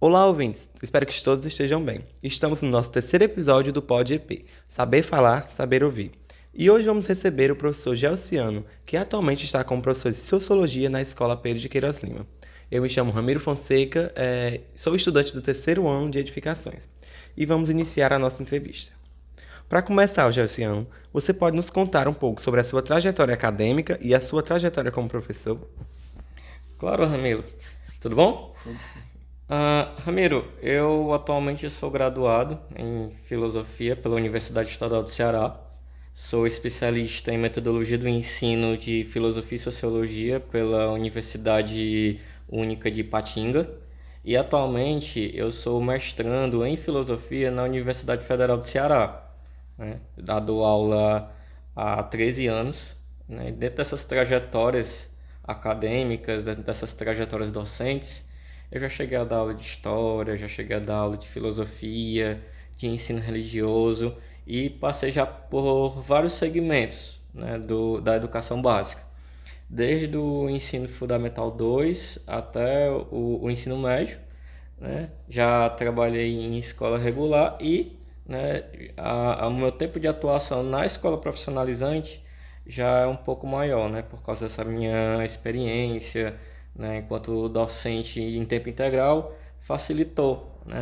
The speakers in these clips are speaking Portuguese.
Olá, ouvintes! Espero que todos estejam bem. Estamos no nosso terceiro episódio do Pod EP, Saber Falar, Saber Ouvir. E hoje vamos receber o professor Gelciano, que atualmente está como professor de Sociologia na Escola Pedro de Queiroz Lima. Eu me chamo Ramiro Fonseca, sou estudante do terceiro ano de Edificações. E vamos iniciar a nossa entrevista. Para começar, Gelciano, você pode nos contar um pouco sobre a sua trajetória acadêmica e a sua trajetória como professor? Claro, Ramiro. Tudo bom? Ramiro, eu atualmente sou graduado em Filosofia pela Universidade Estadual do Ceará. Sou especialista em Metodologia do Ensino de Filosofia e Sociologia pela Universidade Única de Ipatinga. E atualmente eu sou mestrando em Filosofia na Universidade Federal do Ceará, né? Dado aula há 13 anos, né? E dentro dessas trajetórias acadêmicas, dentro dessas trajetórias docentes, eu já cheguei a dar aula de história, já cheguei a dar aula de filosofia, de ensino religioso e passei já por vários segmentos, né, da educação básica. Desde o ensino fundamental 2 até o ensino médio, né? Já trabalhei em escola regular e, né, o meu tempo de atuação na escola profissionalizante já é um pouco maior, né, por causa dessa minha experiência, né, enquanto docente em tempo integral, facilitou, né,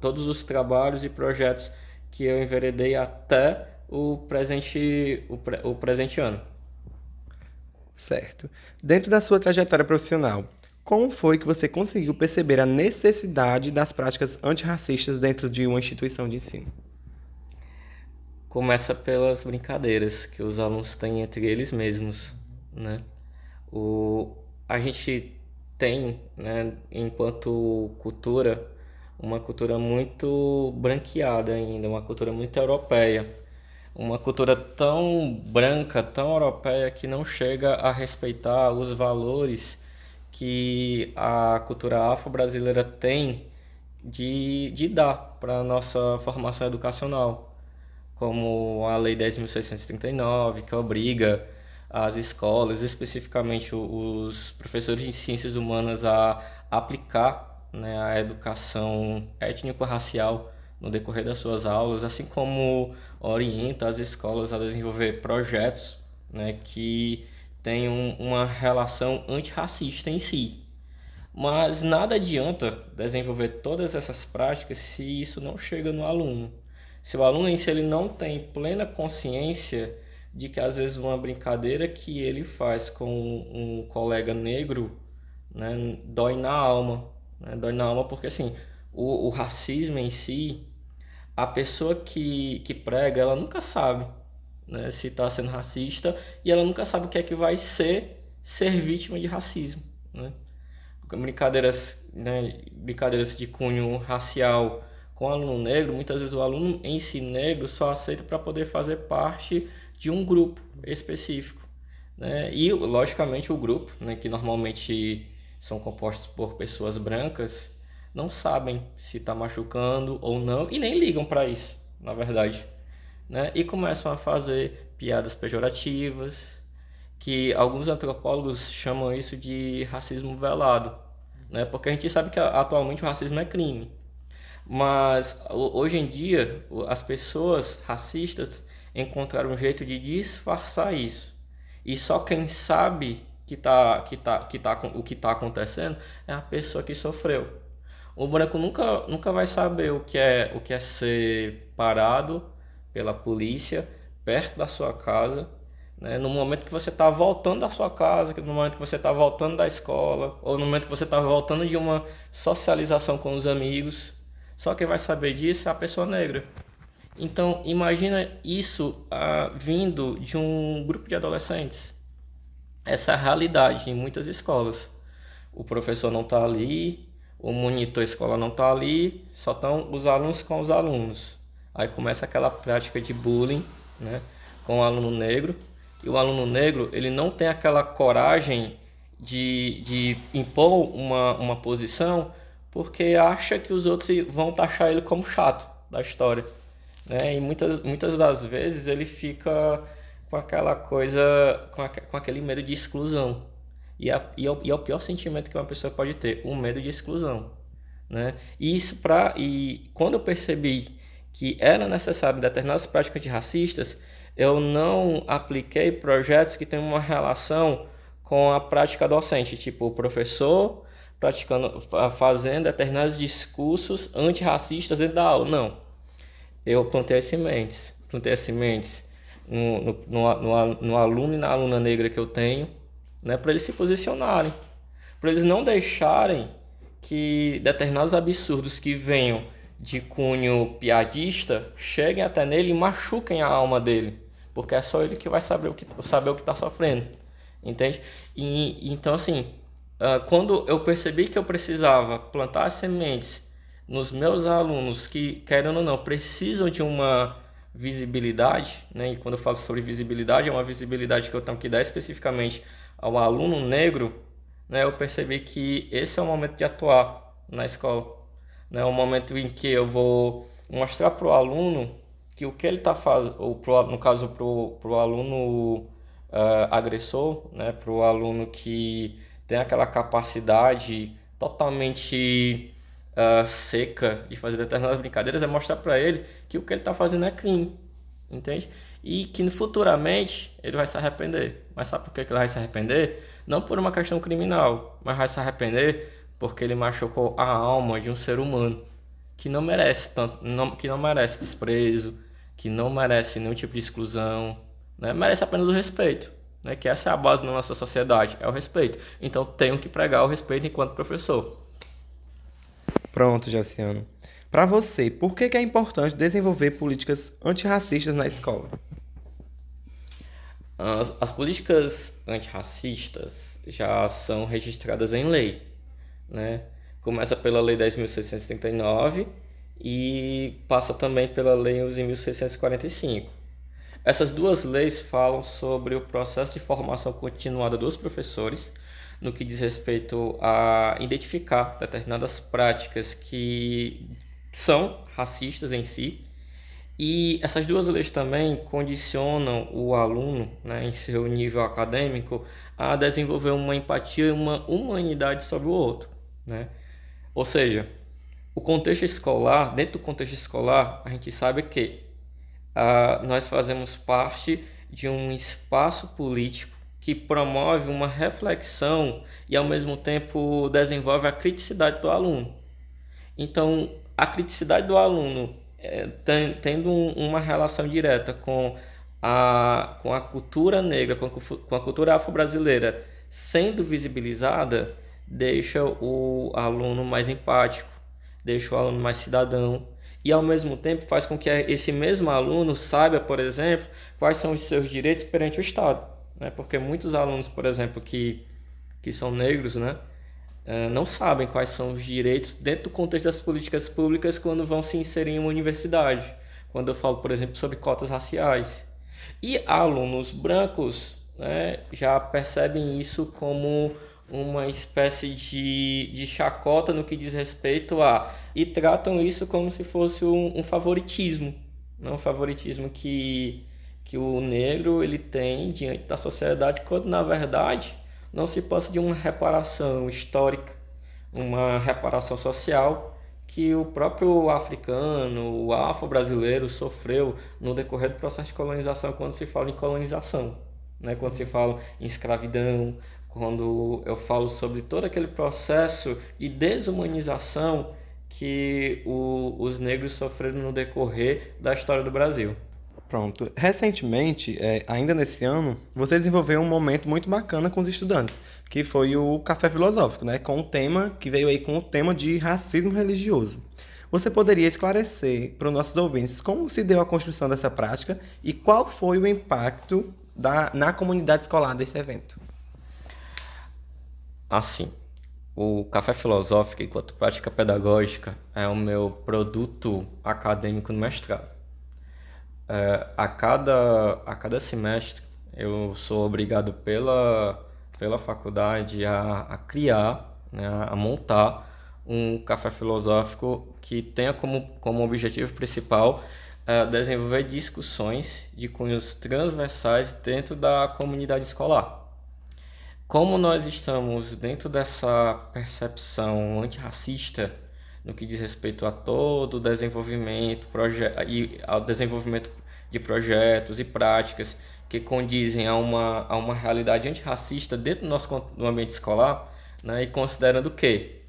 todos os trabalhos e projetos que eu enveredei até o presente ano. Certo. Dentro da sua trajetória profissional, como foi que você conseguiu perceber a necessidade das práticas antirracistas dentro de uma instituição de ensino? Começa pelas brincadeiras que os alunos têm entre eles mesmos, né? A gente tem, né, enquanto cultura, uma cultura muito branqueada ainda, uma cultura muito europeia, uma cultura tão branca, tão europeia que não chega a respeitar os valores que a cultura afro-brasileira tem de dar para a nossa formação educacional, como a Lei 10.639, que obriga as escolas, especificamente os professores de ciências humanas, a aplicar, né, a educação étnico-racial no decorrer das suas aulas, assim como orienta as escolas a desenvolver projetos, né, que tenham uma relação antirracista em si. Mas nada adianta desenvolver todas essas práticas se isso não chega no aluno. Se o aluno em si ele não tem plena consciência de que às vezes uma brincadeira que ele faz com um colega negro, né, dói na alma, né? Dói na alma porque assim, o racismo em si, a pessoa que prega, ela nunca sabe, né, se está sendo racista e ela nunca sabe o que é que vai ser vítima de racismo, né? Brincadeiras, né, brincadeiras de cunho racial com aluno negro, muitas vezes o aluno em si negro só aceita para poder fazer parte de um grupo específico, né? E logicamente o grupo, né, que normalmente são compostos por pessoas brancas, não sabem se está machucando ou não e nem ligam para isso, na verdade, né? E começam a fazer piadas pejorativas, que alguns antropólogos chamam isso de racismo velado, né? Porque a gente sabe que atualmente o racismo é crime, mas hoje em dia as pessoas racistas encontraram um jeito de disfarçar isso. E só quem sabe o que está acontecendo é a pessoa que sofreu. O branco nunca vai saber o que é ser parado pela polícia perto da sua casa, né? No momento que você está voltando da sua casa, no momento que você está voltando da escola, ou no momento que você está voltando de uma socialização com os amigos. Só quem vai saber disso é a pessoa negra. Então, imagina isso vindo de um grupo de adolescentes. Essa é a realidade em muitas escolas. O professor não está ali, o monitor escolar não está ali, só estão os alunos com os alunos. Aí começa aquela prática de bullying, né, com o aluno negro. E o aluno negro ele não tem aquela coragem de impor uma posição porque acha que os outros vão taxar ele como chato da história, né? E muitas das vezes ele fica com aquela coisa, com aquele medo de exclusão. E é o pior sentimento que uma pessoa pode ter, o medo de exclusão. né? E quando eu percebi que era necessário determinadas práticas antirracistas, eu não apliquei projetos que têm uma relação com a prática docente, tipo o professor fazendo determinados discursos antirracistas dentro da aula. Não, eu plantei as sementes no aluno e na aluna negra que eu tenho, né, para eles se posicionarem, para eles não deixarem que determinados absurdos que venham de cunho piadista cheguem até nele e machuquem a alma dele, porque é só ele que vai saber o que está sofrendo, entende? Então, assim, quando eu percebi que eu precisava plantar as sementes nos meus alunos que, querendo ou não, precisam de uma visibilidade, né? E quando eu falo sobre visibilidade, é uma visibilidade que eu tenho que dar especificamente ao aluno negro, né? Eu percebi que esse é o momento de atuar na escola, né? É o momento em que eu vou mostrar para o aluno que o que ele está fazendo, ou no caso para o aluno agressor, né? Para o aluno que tem aquela capacidade totalmente seca de fazer determinadas brincadeiras, é mostrar para ele que o que ele está fazendo é crime, entende? E que futuramente ele vai se arrepender. Mas sabe por que ele vai se arrepender? Não por uma questão criminal, mas vai se arrepender porque ele machucou a alma de um ser humano que não merece tanto, que não merece desprezo, que não merece nenhum tipo de exclusão, né? Merece apenas o respeito, né? Que essa é a base da nossa sociedade, é o respeito. Então tenho que pregar o respeito enquanto professor. Pronto, Gelsiano. Para você, por que é importante desenvolver políticas antirracistas na escola? As políticas antirracistas já são registradas em lei, né? Começa pela Lei 10.639 e passa também pela Lei 11.645. Essas duas leis falam sobre o processo de formação continuada dos professores, no que diz respeito a identificar determinadas práticas que são racistas em si. E essas duas leis também condicionam o aluno, né, em seu nível acadêmico, a desenvolver uma empatia e uma humanidade sobre o outro, né? Ou seja, o contexto escolar, dentro do contexto escolar, a gente sabe que nós fazemos parte de um espaço político que promove uma reflexão e, ao mesmo tempo, desenvolve a criticidade do aluno. Então, a criticidade do aluno, tendo uma relação direta com a cultura negra, com a cultura afro-brasileira sendo visibilizada, deixa o aluno mais empático, deixa o aluno mais cidadão e, ao mesmo tempo, faz com que esse mesmo aluno saiba, por exemplo, quais são os seus direitos perante o Estado, né? Porque muitos alunos, por exemplo, que são negros, né, não sabem quais são os direitos dentro do contexto das políticas públicas quando vão se inserir em uma universidade. Quando eu falo, por exemplo, sobre cotas raciais. E alunos brancos, né, já percebem isso como uma espécie de chacota no que diz respeito a... E tratam isso como se fosse um favoritismo. Não, um favoritismo que o negro ele tem diante da sociedade, quando na verdade não se passa de uma reparação histórica, uma reparação social que o próprio africano, o afro-brasileiro sofreu no decorrer do processo de colonização, quando se fala em colonização, né? Quando se fala em escravidão, quando eu falo sobre todo aquele processo de desumanização que os negros sofreram no decorrer da história do Brasil. Pronto. Recentemente, ainda nesse ano, você desenvolveu um momento muito bacana com os estudantes, que foi o Café Filosófico, né? Com o tema, que veio aí com o tema de racismo religioso. Você poderia esclarecer para os nossos ouvintes como se deu a construção dessa prática e qual foi o impacto na comunidade escolar desse evento? Assim, o Café Filosófico, enquanto prática pedagógica, é o meu produto acadêmico no mestrado. A cada semestre eu sou obrigado pela faculdade a criar, né, a montar um café filosófico que tenha como objetivo principal desenvolver discussões de cunhos transversais dentro da comunidade escolar. Como nós estamos dentro dessa percepção antirracista, no que diz respeito a todo o desenvolvimento e ao desenvolvimento de projetos e práticas que condizem a uma realidade antirracista dentro do do ambiente escolar, né? E considerando que,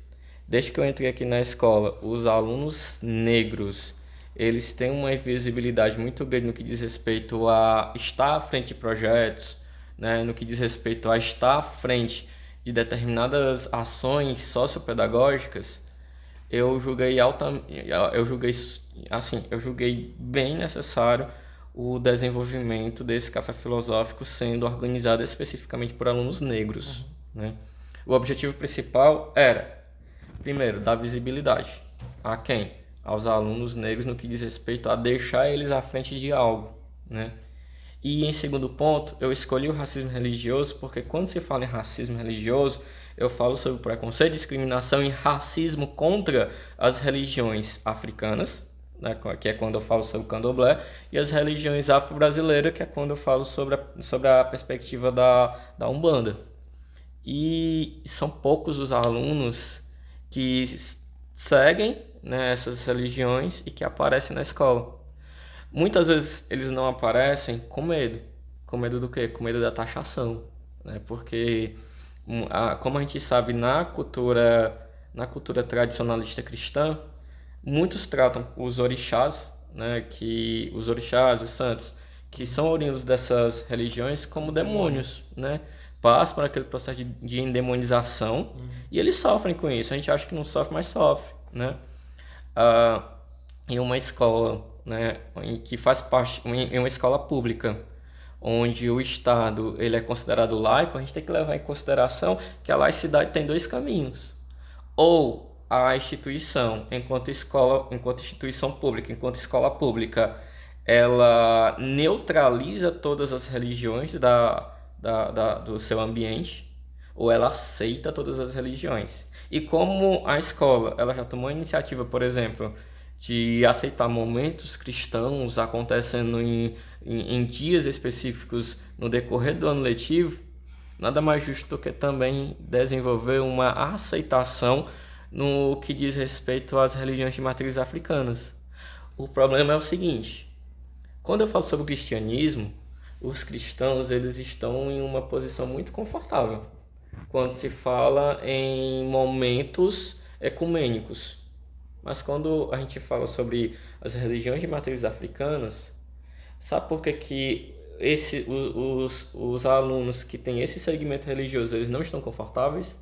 desde que eu entrei aqui na escola, os alunos negros, eles têm uma invisibilidade muito grande no que diz respeito a estar à frente de projetos, né? No que diz respeito a estar à frente de determinadas ações sociopedagógicas. Eu julguei assim, eu julguei bem necessário o desenvolvimento desse café filosófico sendo organizado especificamente por alunos negros, né? O objetivo principal era, primeiro, dar visibilidade a quem? Aos alunos negros no que diz respeito a deixar eles à frente de algo, né? E em segundo ponto, eu escolhi o racismo religioso porque quando se fala em racismo religioso, eu falo sobre preconceito, discriminação e racismo contra as religiões africanas, né, que é quando eu falo sobre o candomblé, e as religiões afro-brasileiras, que é quando eu falo sobre a perspectiva da Umbanda. E são poucos os alunos que seguem, né, essas religiões e que aparecem na escola. Muitas vezes eles não aparecem com medo. Com medo do quê? Com medo da taxação, né? Porque como a gente sabe na cultura tradicionalista cristã, muitos tratam os orixás, né, que os orixás, os santos, que são oriundos dessas religiões como demônios, né? Passam por aquele processo de endemonização e eles sofrem com isso. A gente acha que não sofre, mas sofre, né? Ah, em uma escola, né, que faz parte em uma escola pública, onde o Estado ele é considerado laico, a gente tem que levar em consideração que a laicidade tem dois caminhos. Ou a instituição, enquanto instituição pública, enquanto escola pública, ela neutraliza todas as religiões do seu ambiente, ou ela aceita todas as religiões. E como a escola ela já tomou a iniciativa, por exemplo, de aceitar momentos cristãos acontecendo em dias específicos no decorrer do ano letivo, nada mais justo do que também desenvolver uma aceitação no que diz respeito às religiões de matriz africanas. O problema é o seguinte: quando eu falo sobre o cristianismo, os cristãos eles estão em uma posição muito confortável quando se fala em momentos ecumênicos. Mas quando a gente fala sobre as religiões de matrizes africanas, sabe por que que os alunos que têm esse segmento religioso eles não estão confortáveis?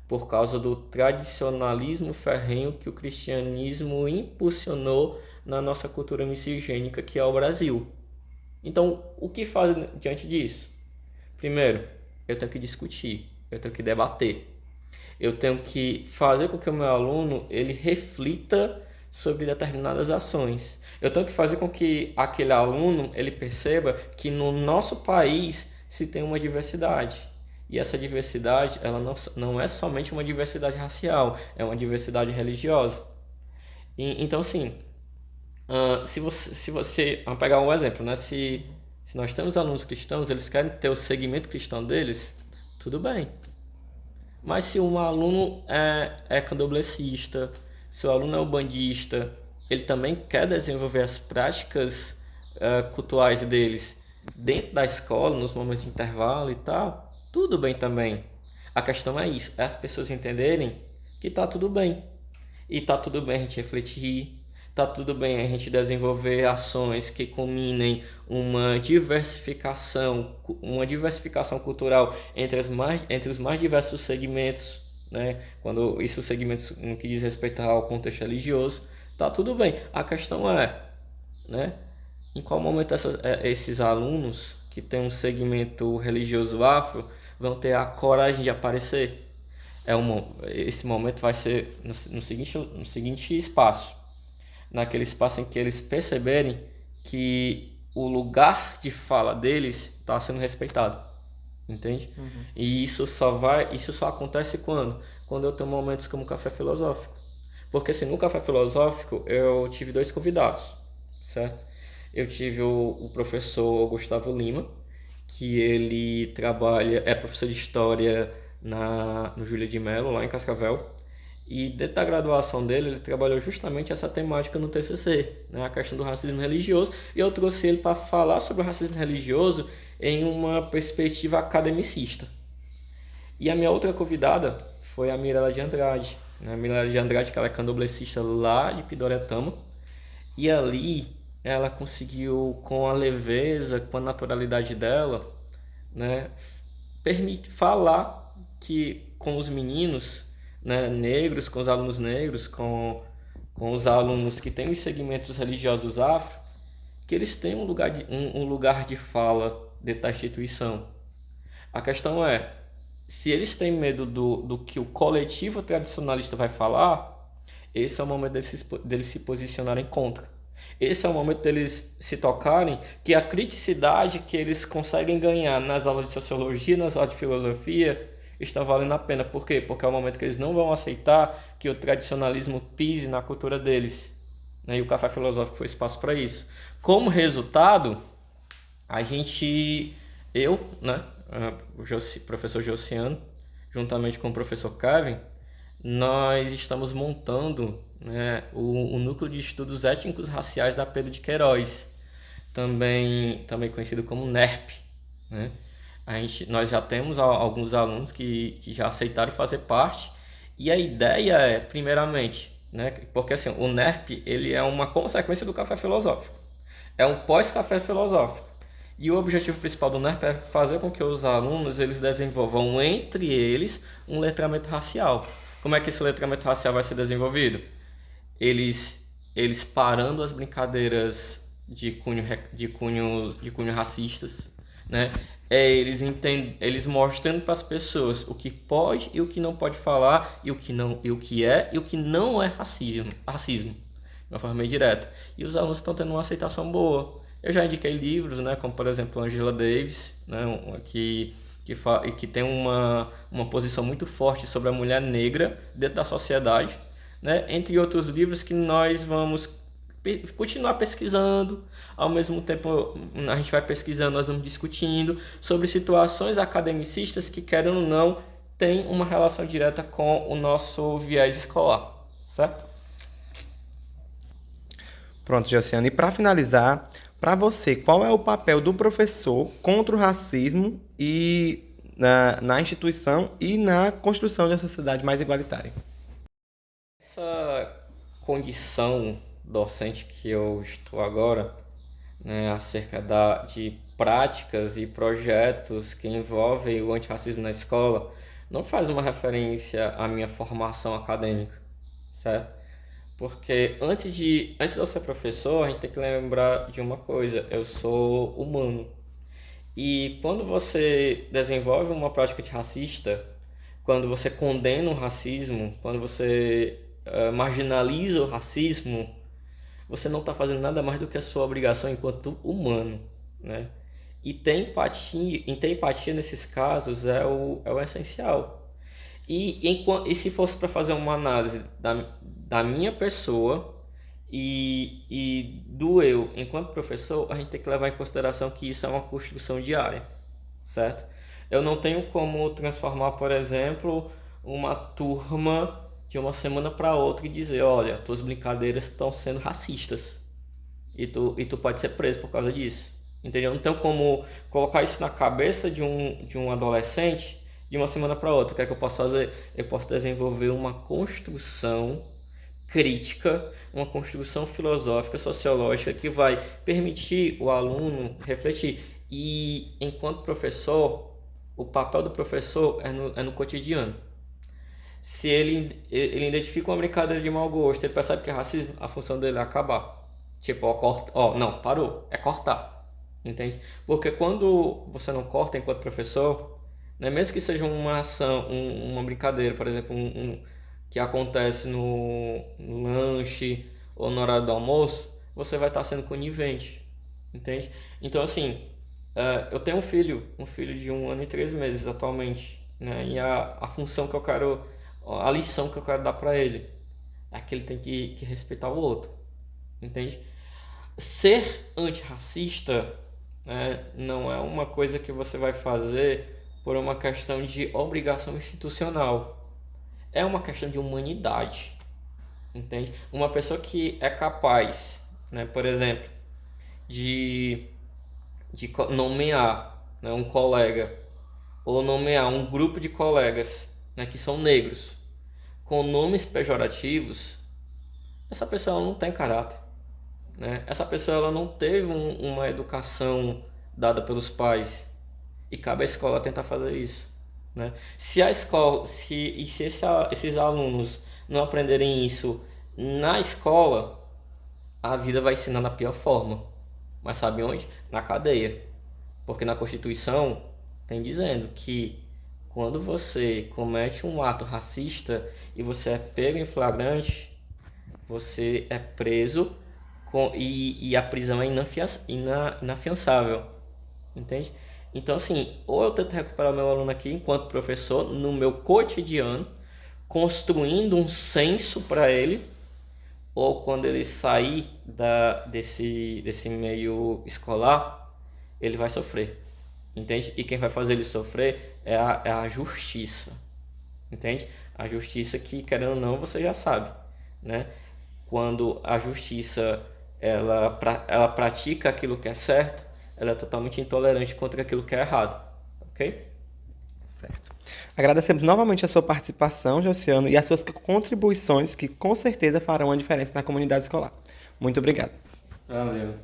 Por causa do tradicionalismo ferrenho que o cristianismo impulsionou na nossa cultura miscigênica, que é o Brasil. Então, o que fazem diante disso? Primeiro, eu tenho que discutir, eu tenho que debater. Eu tenho que fazer com que o meu aluno ele reflita sobre determinadas ações. Eu tenho que fazer com que aquele aluno ele perceba que no nosso país se tem uma diversidade. E essa diversidade ela não é somente uma diversidade racial, é uma diversidade religiosa. Então, assim, se você vamos pegar um exemplo, né? Se nós temos alunos cristãos, eles querem ter o segmento cristão deles, tudo bem. Mas se um aluno é candomblessista, se o aluno é ubandista, ele também quer desenvolver as práticas cultuais deles dentro da escola, nos momentos de intervalo e tal, tudo bem também. A questão é isso, é as pessoas entenderem que tá tudo bem. E tá tudo bem a gente refletir, tá tudo bem a gente desenvolver ações que combinem uma diversificação cultural entre os mais diversos segmentos, né? Quando isso segmentos no que diz respeito ao contexto religioso, tá tudo bem. A questão é, né? Em qual momento esses alunos que têm um segmento religioso afro vão ter a coragem de aparecer? Esse momento vai ser no seguinte espaço. Naquele espaço em que eles perceberem que o lugar de fala deles está sendo respeitado. Entende? E isso só acontece quando eu tenho momentos como o café filosófico. Porque assim, no café filosófico eu tive dois convidados, certo? Eu tive o professor Gustavo Lima, que é professor de história no Júlia de Mello, lá em Cascavel. E dentro da graduação dele, ele trabalhou justamente essa temática no TCC, né? A questão do racismo religioso, e eu trouxe ele para falar sobre o racismo religioso em uma perspectiva academicista. E a minha outra convidada foi a Mirella de Andrade, né? A Mirella de Andrade, que ela é candomblessista lá de Pidoretama, e ali ela conseguiu, com a leveza, com a naturalidade dela, né, permite falar que com os meninos, né, negros, com os alunos negros, com os alunos que têm os segmentos religiosos afro, que eles têm um lugar de fala dentro da instituição. A questão é, se eles têm medo do que o coletivo tradicionalista vai falar, esse é o momento deles se posicionarem contra. Esse é o momento deles se tocarem que a criticidade que eles conseguem ganhar nas aulas de sociologia, nas aulas de filosofia, está valendo a pena. Por quê? Porque é o momento que eles não vão aceitar que o tradicionalismo pise na cultura deles. E o Café Filosófico foi espaço para isso. Como resultado, a gente, eu, né, o professor Josiano, juntamente com o professor Kevin, nós estamos montando, né, o Núcleo de Estudos Étnicos Raciais da Pedro de Queiroz, também conhecido como NERP, né? Nós já temos alguns alunos que já aceitaram fazer parte, e a ideia é, primeiramente, né, porque assim, o NERP ele é uma consequência do Café Filosófico, é um pós-Café Filosófico. E o objetivo principal do NERP é fazer com que os alunos eles desenvolvam entre eles um letramento racial. Como é que esse letramento racial vai ser desenvolvido? Eles parando as brincadeiras de cunho racistas, né? Eles mostrando para as pessoas o que pode e o que não pode falar, e o que é e o que não é racismo, de uma forma bem direta. E os alunos estão tendo uma aceitação boa. Eu já indiquei livros, né, como por exemplo Angela Davis, né, que tem uma posição muito forte sobre a mulher negra dentro da sociedade, né, entre outros livros que nós vamos continuar pesquisando. Ao mesmo tempo a gente vai pesquisando, nós vamos discutindo sobre situações academicistas que, querendo ou não, têm uma relação direta com o nosso viés escolar, certo? Pronto, Josiane. E para finalizar, para você, qual é o papel do professor contra o racismo e na instituição e na construção de uma sociedade mais igualitária? Essa condição docente que eu estou agora, né, acerca de práticas e projetos que envolvem o antirracismo na escola, não faz uma referência à minha formação acadêmica, certo? Porque antes de eu ser professor, a gente tem que lembrar de uma coisa: eu sou humano. E quando você desenvolve uma prática antirracista, quando você condena o racismo, quando você marginaliza o racismo, você não está fazendo nada mais do que a sua obrigação enquanto humano, né? E ter empatia nesses casos é o essencial. E se fosse para fazer uma análise da minha pessoa e do eu enquanto professor, a gente tem que levar em consideração que isso é uma construção diária, certo? Eu não tenho como transformar, por exemplo, uma turma de uma semana para outra e dizer: olha, tuas brincadeiras estão sendo racistas e tu pode ser preso por causa disso. Entendeu? Não tenho como colocar isso na cabeça de um adolescente de uma semana para outra. O que é que eu posso fazer? Eu posso desenvolver uma construção crítica, uma construção filosófica, sociológica, que vai permitir o aluno refletir. E, enquanto professor, o papel do professor é no cotidiano. Se ele identifica uma brincadeira de mau gosto, ele percebe que é racismo, a função dele é acabar. Tipo, não, parou, é cortar. Entende? Porque quando você não corta enquanto professor, né, mesmo que seja uma ação, uma brincadeira, por exemplo, que acontece no lanche ou no horário do almoço, você vai estar sendo conivente. Entende? Então, assim, eu tenho um filho de 1 ano e 3 meses atualmente, né? E a função que eu quero, a lição que eu quero dar para ele é que ele tem que respeitar o outro, entende? Ser antirracista, né, não é uma coisa que você vai fazer por uma questão de obrigação institucional. é uma questão de humanidade, entende? Uma pessoa que é capaz, né, por exemplo, de, nomear, né, um colega ou nomear um grupo de colegas, né, que são negros com nomes pejorativos, essa pessoa ela não tem caráter, né? Essa pessoa ela não teve uma educação dada pelos pais e cabe à escola tentar fazer isso, né? Se a escola, se esses alunos não aprenderem isso na escola, a vida vai ensinar da pior forma. Mas sabe onde? Na cadeia. Porque na Constituição tem dizendo que quando você comete um ato racista e você é pego em flagrante, você é preso e a prisão é inafiançável. Entende? Então, assim, ou eu tento recuperar meu aluno aqui enquanto professor, no meu cotidiano, construindo um senso para ele, ou quando ele sair desse meio escolar, ele vai sofrer, entende? E quem vai fazer ele sofrer é a justiça, entende? A justiça que, querendo ou não, você já sabe, né? Quando a justiça ela pratica aquilo que é certo, ela é totalmente intolerante contra aquilo que é errado, ok? Certo. Agradecemos novamente a sua participação, Josiano, e as suas contribuições que com certeza farão a diferença na comunidade escolar. Muito obrigado. Valeu.